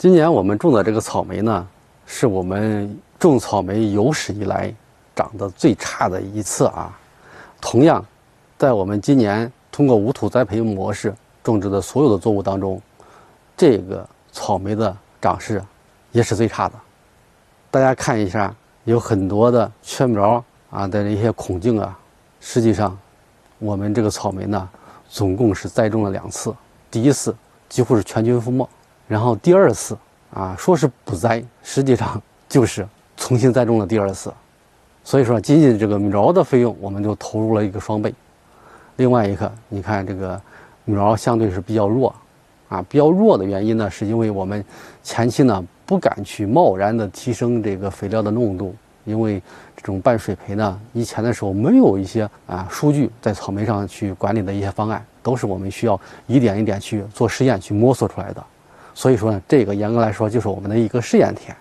今年我们种的这个草莓呢，是我们种草莓有史以来长得最差的一次啊。同样，在我们今年通过无土栽培模式种植的所有的作物当中，这个草莓的长势也是最差的。大家看一下，有很多的缺苗啊的一些孔径啊，实际上我们这个草莓呢，总共是栽种了2次。第一次几乎是全军覆没，然后第2次啊说是补栽，实际上就是重新栽种了第2次。所以说，仅仅这个苗的费用我们就投入了一个双倍。另外一个，你看这个苗相对是比较弱啊，比较弱的原因呢，是因为我们前期呢不敢去贸然的提升这个肥料的浓度，因为这种半水培呢，以前的时候没有一些数据在草莓上去管理的一些方案，都是我们需要一点一点去做实验去摸索出来的。所以说呢，这个严格来说就是我们的一个试验田。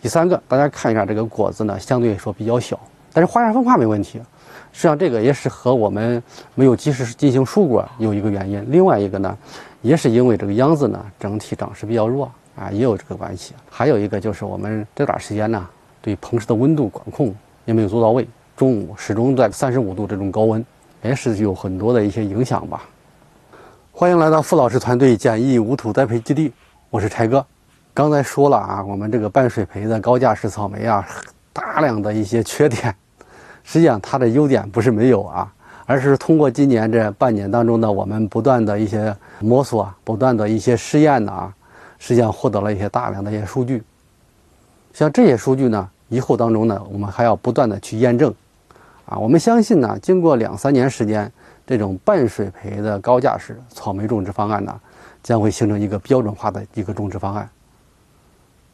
第3个，大家看一下这个果子呢，相对来说比较小，但是花芽分化没问题。实际上这个也是和我们没有及时进行疏果有一个原因，另外一个呢，也是因为这个秧子呢整体长势比较弱啊，也有这个关系。还有一个就是我们这段时间呢，对棚室的温度管控也没有做到位，中午始终在35度这种高温，也是有很多的一些影响吧。欢迎来到付老师团队简易无土栽培基地，我是柴哥。刚才说了啊，我们这个半水培的高价式草莓啊，大量的一些缺点。实际上它的优点不是没有啊，而是通过今年这半年当中呢，我们不断的一些摸索，不断的一些试验呢，实际上获得了一些大量的一些数据。像这些数据呢，以后当中呢，我们还要不断的去验证啊。我们相信呢，经过2-3年时间，这种半水培的高价式草莓种植方案呢，将会形成一个标准化的一个种植方案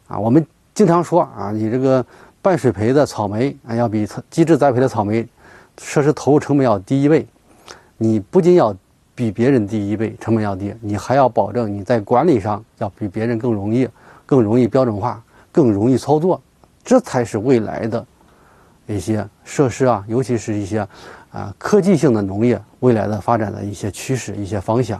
啊。我们经常说啊，你这个半水培的草莓啊，要比机制栽培的草莓设施投入成本要低1倍。你不仅要比别人低1倍，成本要低，你还要保证你在管理上要比别人更容易标准化，更容易操作，这才是未来的一些设施啊，尤其是一些科技性的农业未来的发展的一些趋势、一些方向。